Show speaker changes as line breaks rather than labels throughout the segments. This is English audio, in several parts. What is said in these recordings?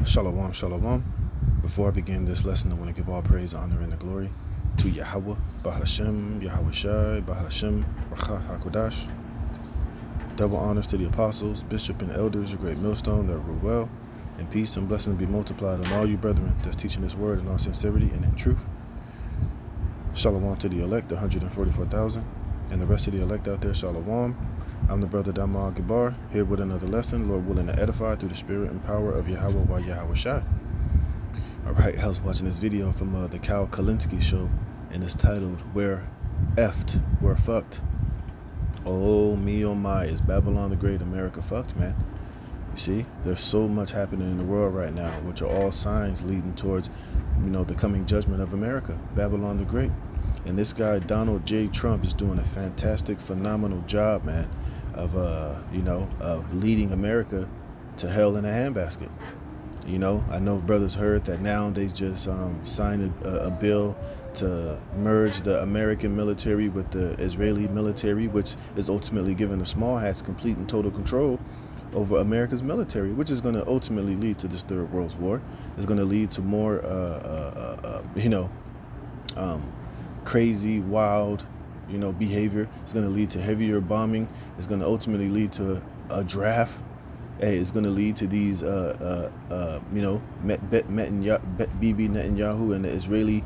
Shalom, shalom. Before I begin this lesson, I want to give all praise, honor, and the glory to Yahweh, Bahashem, Yahweh Shai, Bahashem, Racha HaKodash. Double honors to the apostles, bishop, and elders, a great millstone that rule well. And peace and blessings be multiplied on all you brethren that's teaching this word in all sincerity and in truth. Shalom to the elect, the 144,000, and the rest of the elect out there, shalom. I'm the brother Damal Gabar, here with another lesson, Lord willing to edify through the spirit and power of Yahweh by Yahweh Shai. Alright, I was watching this video from the Cal Kalinsky show, and it's titled, We're Fucked. Oh me, oh my, is Babylon the Great America fucked, man? You see, there's so much happening in the world right now, which are all signs leading towards, the coming judgment of America, Babylon the Great. And this guy, Donald J. Trump, is doing a fantastic, phenomenal job, man, of leading America to hell in a handbasket. I know brothers heard that now they just signed a bill to merge the American military with the Israeli military, which is ultimately giving the small hats complete and total control over America's military, which is going to ultimately lead to this third world war. It's going to lead to more, crazy, wild, behavior. It's going to lead to heavier bombing. It's going to ultimately lead to a draft. Hey, it's going to lead to these, Bibi Netanyahu and the Israeli,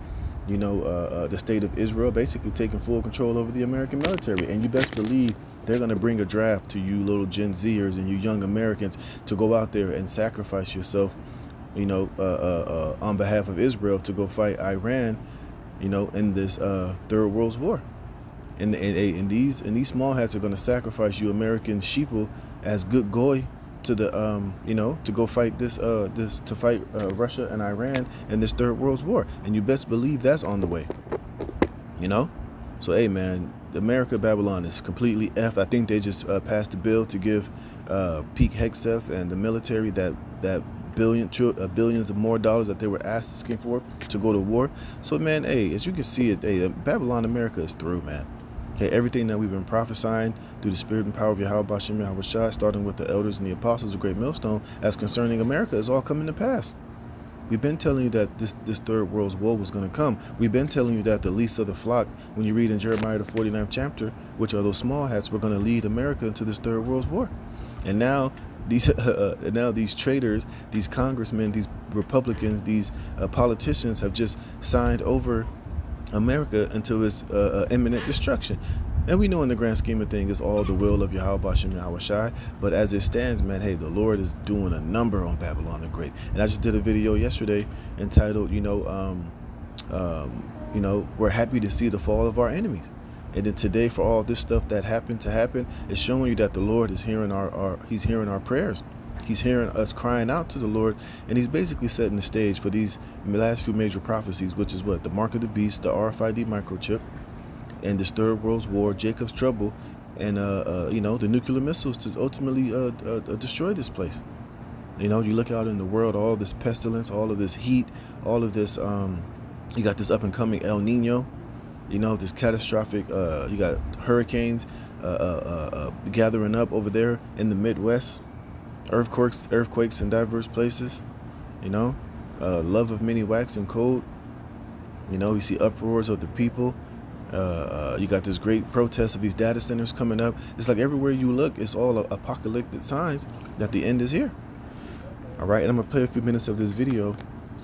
the state of Israel basically taking full control over the American military. And you best believe they're going to bring a draft to you little Gen Zers and you young Americans to go out there and sacrifice yourself, on behalf of Israel to go fight Iran, in this third world war. And these small hats are going to sacrifice you American sheeple as good goy to the to go fight to fight Russia and Iran in this third world war. And you best believe that's on the way. So hey man, America Babylon is completely effed. I think they just passed a bill to give Pete Hegseth and the military that billions of more dollars that they were asking for to go to war. So man, hey, as you can see it, hey, Babylon America is through, man. Okay, everything that we've been prophesying through the spirit and power of Yahweh Bashem Yahweh Shai, starting with the elders and the apostles of Great Millstone, as concerning America, is all coming to pass. We've been telling you that this third world war was going to come. We've been telling you that the least of the flock, when you read in Jeremiah the 49th chapter, which are those small hats, were going to lead America into this third world war. And now these traitors, these congressmen, these Republicans, these politicians have just signed over America into its imminent destruction. And we know in the grand scheme of things, it's all the will of Yahweh Bashem Yahweh Shai. But as it stands, man, hey, the Lord is doing a number on Babylon the Great. And I just did a video yesterday entitled, we're happy to see the fall of our enemies. And then today, for all this stuff that happened to happen, it's showing you that the Lord is hearing He's hearing our prayers. He's hearing us crying out to the Lord, and He's basically setting the stage for these last few major prophecies, which is what? The mark of the beast, the RFID microchip, and this third world war, Jacob's trouble, and the nuclear missiles to ultimately destroy this place. You look out in the world, all this pestilence, all of this heat, all of this. You got this up and coming El Nino. This catastrophic. You got hurricanes gathering up over there in the Midwest. Earthquakes in diverse places, love of many wax and cold. You see uproars of the people. You got this great protest of these data centers coming up. It's like everywhere you look, it's all apocalyptic signs that the end is here. All right, and I'm going to play a few minutes of this video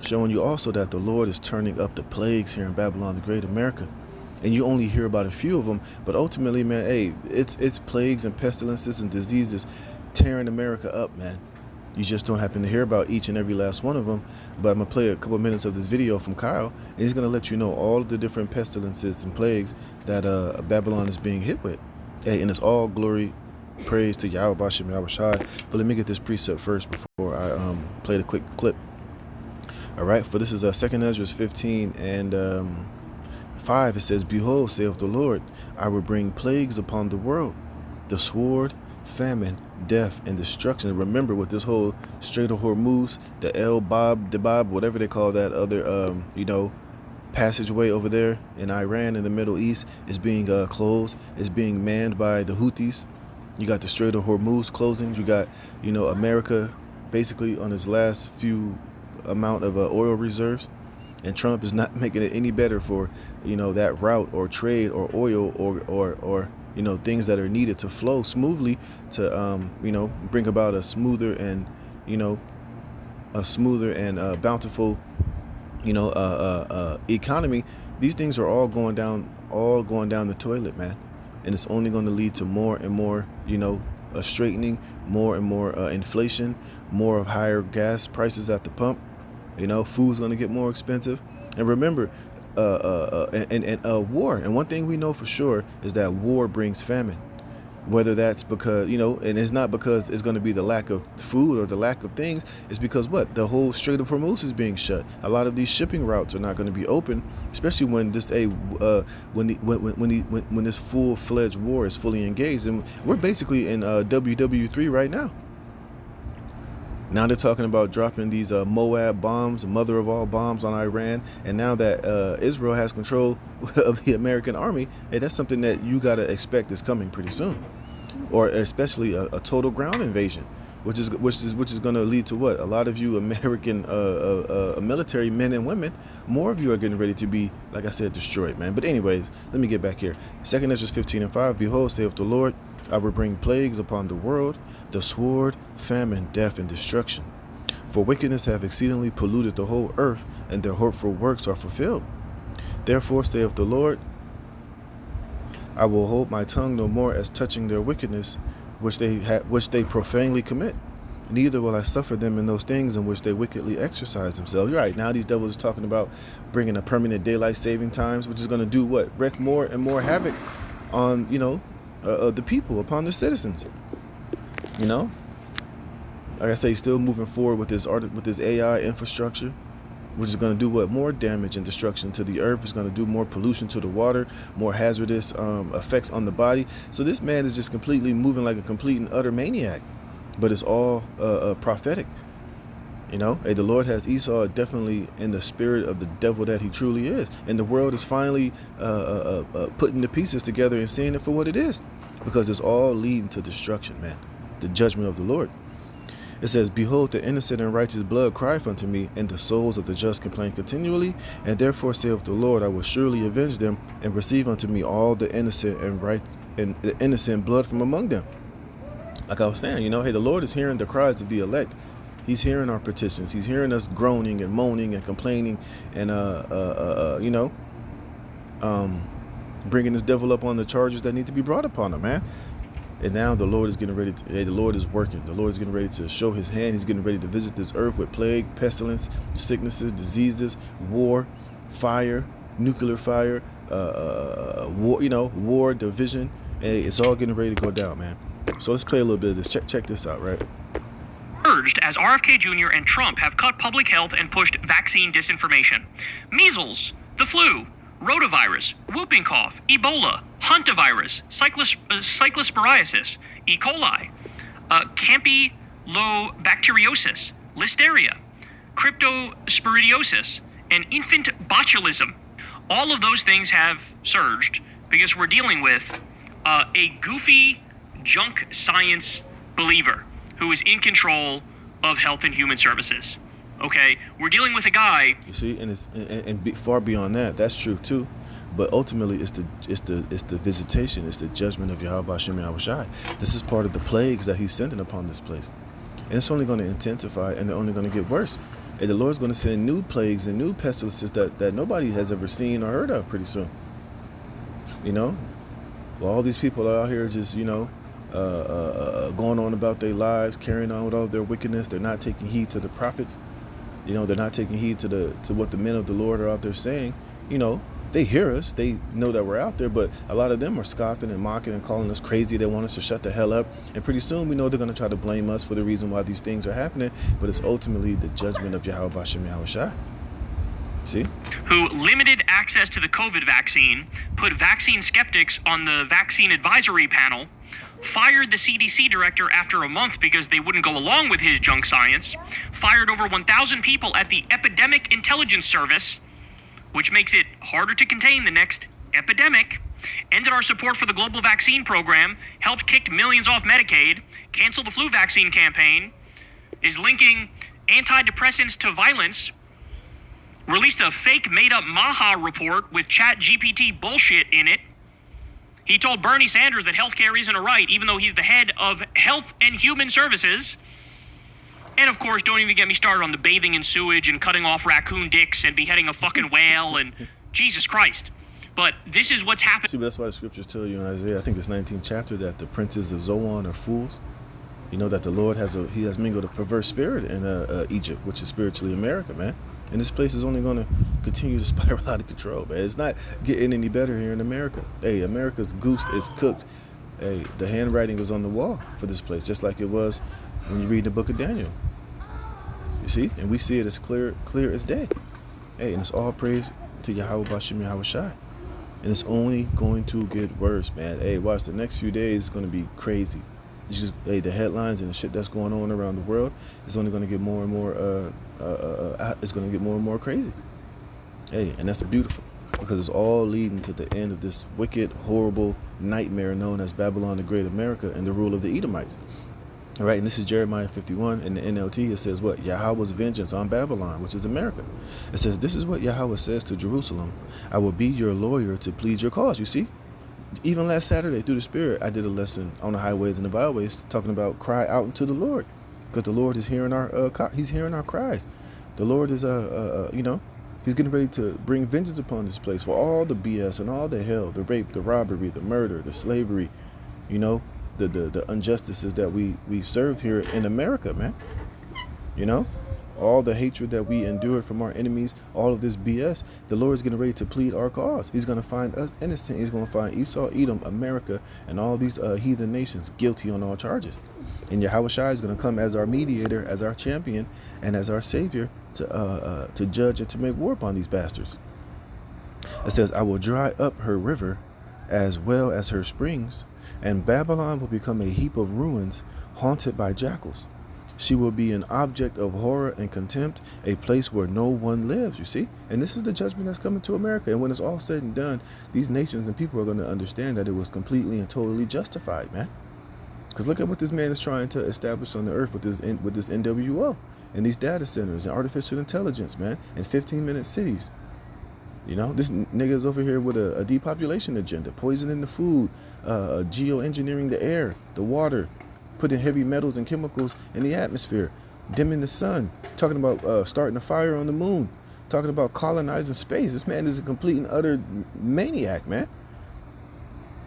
showing you also that the Lord is turning up the plagues here in Babylon the Great America. And you only hear about a few of them, but ultimately, man, hey, it's plagues and pestilences and diseases tearing America up, man. You just don't happen to hear about each and every last one of them. But I'm going to play a couple minutes of this video from Kyle, and he's going to let you know all of the different pestilences and plagues that Babylon is being hit with. Hey, and it's all glory, praise to Yahweh Bashem Yahweh Shai. But let me get this precept first before I play the quick clip. All right, for this is 2 Ezra 15 and 5. It says, Behold, saith the Lord, I will bring plagues upon the world, the sword, famine, death, and destruction. Remember, with this whole Strait of Hormuz, the El Bab, Debab, whatever they call that other, passageway over there in Iran in the Middle East is being closed. It's being manned by the Houthis. You got the Strait of Hormuz closing. You got, America basically on his last few amount of oil reserves, and Trump is not making it any better for that route or trade or oil or things that are needed to flow smoothly to bring about a smoother and bountiful economy. These things are all going down the toilet, man, and it's only going to lead to more and more a straightening, more and more inflation, more of higher gas prices at the pump. Food's going to get more expensive. And remember, war. And one thing we know for sure is that war brings famine. Whether that's because, and it's not because it's going to be the lack of food or the lack of things. It's because the whole Strait of Hormuz is being shut. A lot of these shipping routes are not going to be open, especially when this when this full-fledged war is fully engaged. And we're basically in WW3 right now. Now they're talking about dropping these Moab bombs, mother of all bombs, on Iran. And now that Israel has control of the American army, hey, that's something that you got to expect is coming pretty soon. Or especially a total ground invasion, which is going to lead to what? A lot of you American military men and women, more of you are getting ready to be, like I said, destroyed, man. But anyways, let me get back here. 2 Ezra 15:5, behold, saith the Lord, I will bring plagues upon the world, the sword, famine, death, and destruction. For wickedness have exceedingly polluted the whole earth, and their hurtful works are fulfilled. Therefore saith the Lord, I will hold my tongue no more as touching their wickedness, which they profanely commit. Neither will I suffer them in those things in which they wickedly exercise themselves. You're right. Now these devils are talking about bringing a permanent daylight saving times, which is going to do what? Wreak more and more havoc on the people, upon the citizens. Like I say, still moving forward with this AI infrastructure, which is going to do what? More damage and destruction to the earth. It's going to do more pollution to the water, more hazardous effects on the body. So this man is just completely moving like a complete and utter maniac. But it's all prophetic. Hey, the Lord has Esau definitely in the spirit of the devil that he truly is. And the world is finally putting the pieces together and seeing it for what it is. Because it's all leading to destruction, man. The judgment of the Lord. It says, behold, the innocent and righteous blood crieth unto me, and the souls of the just complain continually. And therefore saith the Lord, I will surely avenge them, and receive unto me all the innocent and the innocent blood from among them. Like I was saying, hey, the Lord is hearing the cries of the elect. He's hearing our petitions. He's hearing us groaning and moaning and complaining and bringing this devil up on the charges that need to be brought upon him, man. And now the Lord is getting ready to, the Lord is working. The Lord is getting ready to show his hand. He's getting ready to visit this earth with plague, pestilence, sicknesses, diseases, war, fire, nuclear fire, war, division. Hey, it's all getting ready to go down, man. So let's play a little bit of this. Check this out, right?
Urged as RFK Jr. and Trump have cut public health and pushed vaccine disinformation. Measles, the flu, rotavirus, whooping cough, Ebola, hantavirus, cyclosporiasis, E. coli, campylobacteriosis, listeria, cryptosporidiosis, and infant botulism. All of those things have surged because we're dealing with a goofy junk science believer who is in control of Health and Human Services. Okay, we're dealing with a guy.
You see, and far beyond that, that's true too. But ultimately, it's the visitation, it's the judgment of Yahweh Hashem Yahweh Shai. This is part of the plagues that he's sending upon this place, and it's only going to intensify, and they're only going to get worse. And the Lord's going to send new plagues and new pestilences that nobody has ever seen or heard of pretty soon. Well, all these people are out here just going on about their lives, carrying on with all their wickedness. They're not taking heed to the prophets. They're not taking heed to what the men of the Lord are out there saying. They hear us. They know that we're out there, but a lot of them are scoffing and mocking and calling us crazy. They want us to shut the hell up. And pretty soon we know they're going to try to blame us for the reason why these things are happening, but it's ultimately the judgment of Yahweh Hashem Yahweh Shai. See?
Who limited access to the COVID vaccine, put vaccine skeptics on the vaccine advisory panel, fired the CDC director after a month because they wouldn't go along with his junk science, fired over 1,000 people at the Epidemic Intelligence Service, which makes it harder to contain the next epidemic, ended our support for the global vaccine program, helped kick millions off Medicaid, canceled the flu vaccine campaign, is linking antidepressants to violence, released a fake made-up Maha report with ChatGPT bullshit in it. He told Bernie Sanders that healthcare isn't a right, even though he's the head of Health and Human Services. And of course, don't even get me started on the bathing in sewage and cutting off raccoon dicks and beheading a fucking whale and Jesus Christ. But this is what's happening.
See, but that's why the scriptures tell you in Isaiah, I think it's 19th chapter, that the princes of Zoan are fools. You know that the Lord has mingled a perverse spirit in Egypt, which is spiritually America, man. And this place is only going to continue to spiral out of control, man. It's not getting any better here in America. Hey, America's goose is cooked. Hey, the handwriting is on the wall for this place, just like it was when you read the book of Daniel. You see? And we see it as clear as day. Hey, and it's all praise to Yahweh Bashem Yahweh Shai. And it's only going to get worse, man. Hey, watch, the next few days is going to be crazy. It's just, hey, the headlines and the shit that's going on around the world is only going to get more and more, it's going to get more and more crazy. Hey, and that's beautiful, because it's all leading to the end of this wicked, horrible nightmare known as Babylon the Great America and the rule of the Edomites. All right, and this is Jeremiah 51 in the NLT. It says what? Yahweh's vengeance on Babylon, which is America. It says, this is what Yahweh says to Jerusalem. I will be your lawyer to plead your cause. You see? Even last Saturday, through the Spirit, I did a lesson on the highways and the byways talking about cry out unto the Lord, because the Lord is hearing he's hearing our cries. The Lord is, he's getting ready to bring vengeance upon this place for all the BS and all the hell, the rape, the robbery, the murder, the slavery, the injustices that we've served here in America, man. All the hatred that we endured from our enemies, all of this BS, the Lord is getting ready to plead our cause. He's going to find us innocent. He's going to find Esau, Edom, America, and all these heathen nations guilty on all charges. And Yahweh Shai is going to come as our mediator, as our champion, and as our savior to judge and to make war upon these bastards. It says, I will dry up her river as well as her springs, and Babylon will become a heap of ruins haunted by jackals. She will be an object of horror and contempt, a place where no one lives, you see? And this is the judgment that's coming to America. And when it's all said and done, these nations and people are going to understand that it was completely and totally justified, man. Because look at what this man is trying to establish on the earth with this NWO and these data centers and artificial intelligence, man, and 15-minute cities. This nigga is over here with a depopulation agenda, poisoning the food, geoengineering the air, the water, putting heavy metals and chemicals in the atmosphere, dimming the sun, talking about starting a fire on the moon, talking about colonizing space. This man is a complete and utter maniac, man.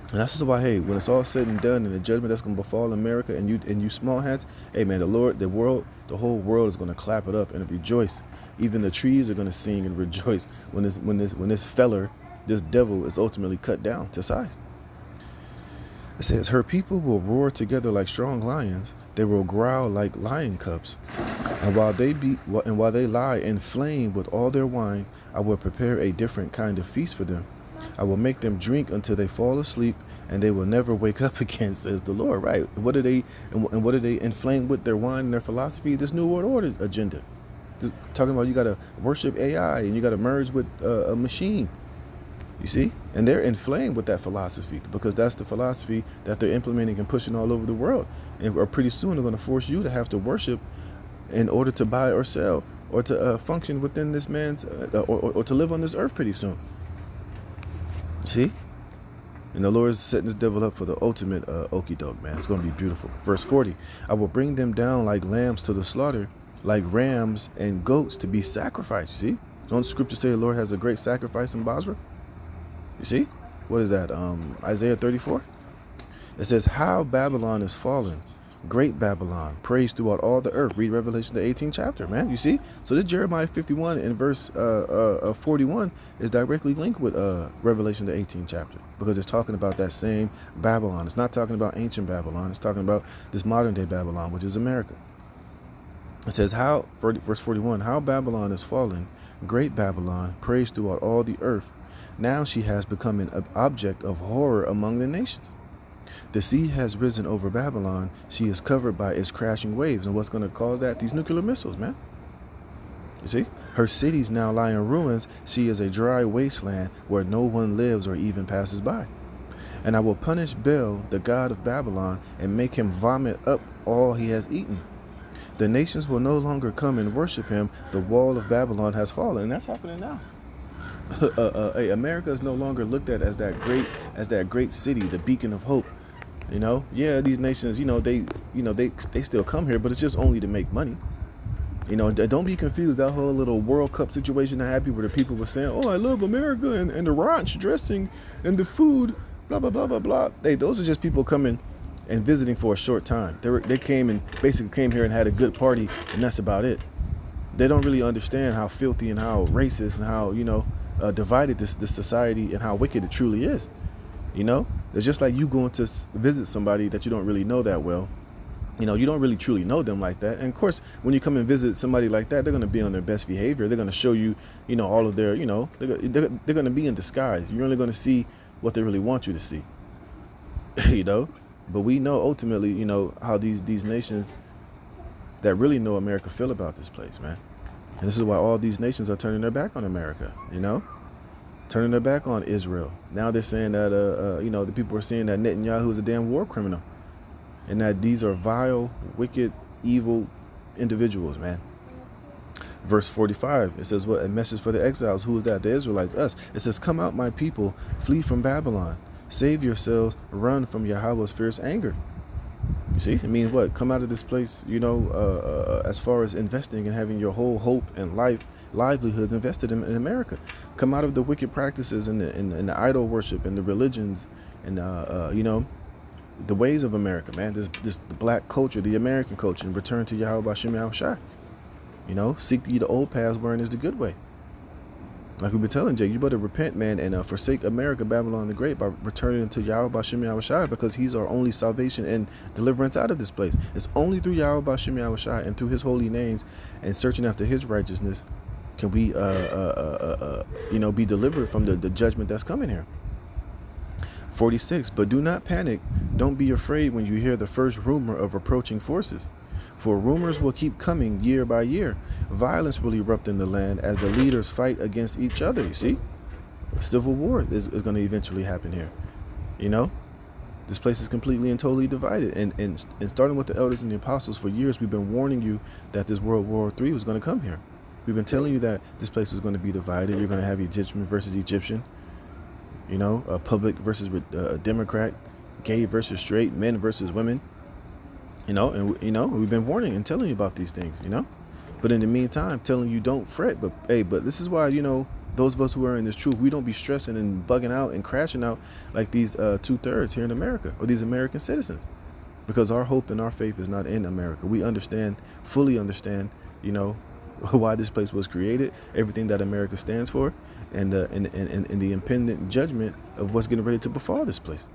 And that's just why, hey, when it's all said and done and the judgment that's going to befall America and you small hats, hey, man, the whole world is going to clap it up and rejoice. Even the trees are going to sing and rejoice when this devil is ultimately cut down to size. It says, her people will roar together like strong lions. They will growl like lion cubs. And while they lie and flame with all their wine, I will prepare a different kind of feast for them. I will make them drink until they fall asleep, and they will never wake up again, says the Lord. Right? What do they inflame with their wine and their philosophy? This New World Order agenda. Talking about you got to worship AI and you got to merge with a machine. You see? And they're inflamed with that philosophy, because that's the philosophy that they're implementing and pushing all over the world. And pretty soon they're going to force you to have to worship in order to buy or sell or to function within this man's or to live on this earth pretty soon. See? And the Lord is setting this devil up for the ultimate okie doke, man. It's going to be beautiful. Verse 40, I will bring them down like lambs to the slaughter, like rams and goats to be sacrificed. You see? Don't the scripture say the Lord has a great sacrifice in Basra? You see? What is that? Isaiah 34? It says, how Babylon is fallen. Great Babylon, praised throughout all the earth. Read Revelation, the 18th chapter, man. You see? So this Jeremiah 51 in verse 41 is directly linked with Revelation, the 18th chapter, because it's talking about that same Babylon. It's not talking about ancient Babylon. It's talking about this modern day Babylon, which is America. It says, verse 41, how Babylon is fallen, great Babylon, praised throughout all the earth. Now she has become an object of horror among the nations. The sea has risen over Babylon. She is covered by its crashing waves. And what's going to cause that? These nuclear missiles, man. You see? Her cities now lie in ruins. She is a dry wasteland where no one lives or even passes by. And I will punish Bel, the god of Babylon, and make him vomit up all he has eaten. The nations will no longer come and worship him. The wall of Babylon has fallen. And that's happening now. Hey, America is no longer looked at as that great city, the beacon of hope. Yeah, these nations, they still come here, but it's just only to make money. Don't be confused. That whole little World Cup situation that happened where the people were saying, "Oh, I love America and the ranch dressing and the food, blah blah blah blah blah." Hey, those are just people coming and visiting for a short time. They came and basically came here and had a good party, and that's about it. They don't really understand how filthy and how racist and how divided this society and how wicked it truly is. It's just like you going to visit somebody that you don't really know that well. You don't really truly know them like that. And of course, when you come and visit somebody like that, they're going to be on their best behavior. They're going to show you, all of their, they're going to be in disguise. You're only going to see what they really want you to see. But we know ultimately, how these nations that really know America feel about this place, man. And this is why all these nations are turning their back on America, turning their back on Israel. Now they're saying that, the people are saying that Netanyahu is a damn war criminal. And that these are vile, wicked, evil individuals, man. Verse 45, it says, what? A message for the exiles. Who is that? The Israelites, us. It says, come out, my people, flee from Babylon. Save yourselves, run from Yahweh's fierce anger. You see, it means what? Come out of this place, as far as investing and having your whole hope and livelihoods invested in America. Come out of the wicked practices and the idol worship and the religions and, the ways of America, man. This the black culture, the American culture, and return to Yahweh B'Shem Yahushai. Seek ye the old paths wherein is the good way. Like we've been telling Jay, you better repent, man, and forsake America, Babylon the Great, by returning to Yahweh B'Shem Yahushai, because he's our only salvation and deliverance out of this place. It's only through Yahweh B'Shem Yahushai and through his holy names and searching after his righteousness can we be delivered from the judgment that's coming here. 46, but do not panic. Don't be afraid when you hear the first rumor of approaching forces. For rumors will keep coming year by year. Violence will erupt in the land as the leaders fight against each other. You see? Civil war is going to eventually happen here. This place is completely and totally divided. And starting with the elders and the apostles, for years we've been warning you that this World War III was going to come here. We've been telling you that this place was going to be divided. You're going to have Egyptian versus Egyptian. Public versus Democrat, gay versus straight, men versus women, and we've been warning and telling you about these things, but in the meantime, telling you don't fret, but this is why, those of us who are in this truth, we don't be stressing and bugging out and crashing out like these 2/3 here in America, or these American citizens, because our hope and our faith is not in America. We fully understand, why this place was created, everything that America stands for, and the impending judgment of what's getting ready to befall this place.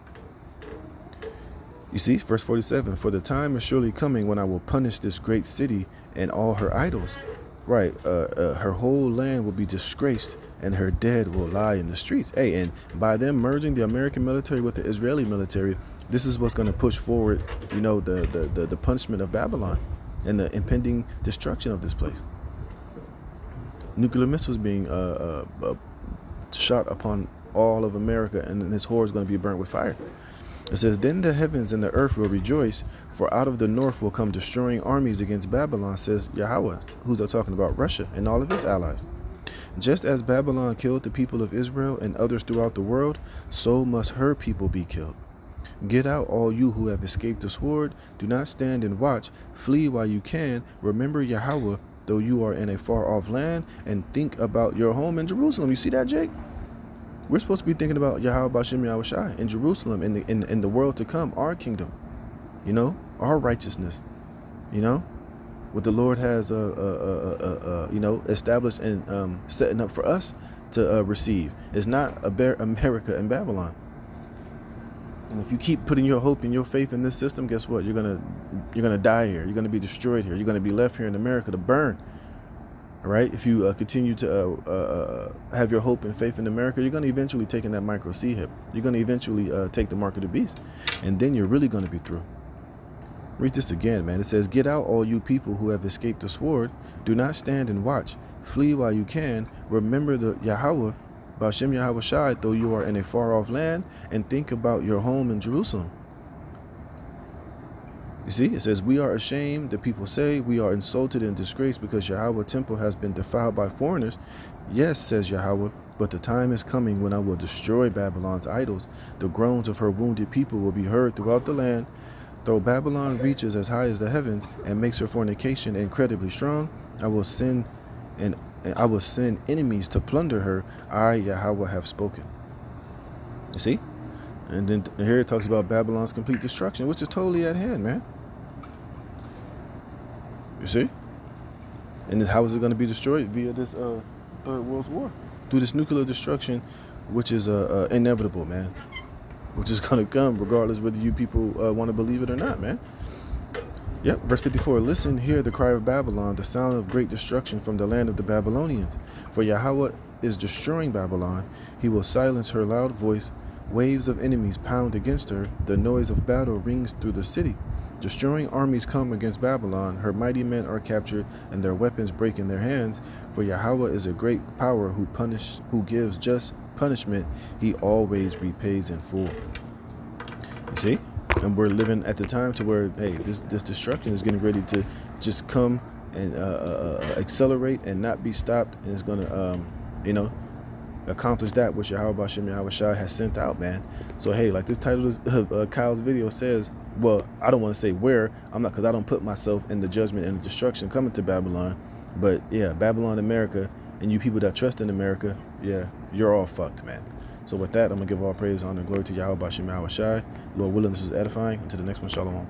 You see, verse 47, for the time is surely coming when I will punish this great city and all her idols. Right, her whole land will be disgraced and her dead will lie in the streets. Hey, and by them merging the American military with the Israeli military, this is what's going to push forward, the punishment of Babylon and the impending destruction of this place. Nuclear missiles being shot upon all of America, and this whore is going to be burnt with fire. It says, then the heavens and the earth will rejoice, for out of the north will come destroying armies against Babylon, says Yahweh. Who's talking about? Russia and all of its allies. Just as Babylon killed the people of Israel and others throughout the world, so must her people be killed. Get out, all you who have escaped the sword. Do not stand and watch. Flee while you can. Remember Yahweh, though you are in a far-off land, and think about your home in Jerusalem. You see that, Jake? We're supposed to be thinking about Yahweh B'Shem Yahushai in Jerusalem, in the world to come, our kingdom, our righteousness, what the Lord has, established and setting up for us to receive. It's not America and Babylon. And if you keep putting your hope and your faith in this system, guess what? You're gonna die here. You're gonna be destroyed here. You're gonna be left here in America to burn. All right. If you continue to have your hope and faith in America, you're gonna eventually take in that micro C hip. You're gonna eventually take the mark of the beast, and then you're really gonna be through. Read this again, man. It says, "Get out, all you people who have escaped the sword. Do not stand and watch. Flee while you can. Remember the Yahweh, B'Shem Yahushai, though you are in a far-off land, and think about your home in Jerusalem." You see, it says, we are ashamed, the people say, we are insulted and disgraced because Yahweh's temple has been defiled by foreigners. Yes, says Yahweh, but the time is coming when I will destroy Babylon's idols. The groans of her wounded people will be heard throughout the land. Though Babylon reaches as high as the heavens and makes her fornication incredibly strong, I will send enemies to plunder her. I, Yahweh, have spoken. You see? And then here it talks about Babylon's complete destruction, which is totally at hand, man. You see? And then how is it going to be destroyed? Via this Third World War. Through this nuclear destruction, which is inevitable, man. Which is going to come regardless whether you people want to believe it or not, man. Yep, verse 54. Listen, hear the cry of Babylon, the sound of great destruction from the land of the Babylonians. For Yahweh is destroying Babylon. He will silence her loud voice. Waves of enemies pound against her. The noise of battle rings through the city. Destroying armies come against Babylon. Her mighty men are captured, and their weapons break in their hands. For Yahweh is a great power who gives just punishment. He always repays in full. You see? And we're living at the time to where, hey, this destruction is getting ready to just come and accelerate and not be stopped. And it's going to, accomplish that which Yahweh Bashem Yahweh Shai has sent out, man. So, hey, like this title of Kyle's video says, well, I don't want to say where, because I don't put myself in the judgment and the destruction coming to Babylon. But, yeah, Babylon, America, and you people that trust in America, yeah, you're all fucked, man. So with that, I'm going to give all praise, honor, and glory to Yahweh Bashem Yahweh Shai. Lord willing, this is edifying. Until the next one, shalom.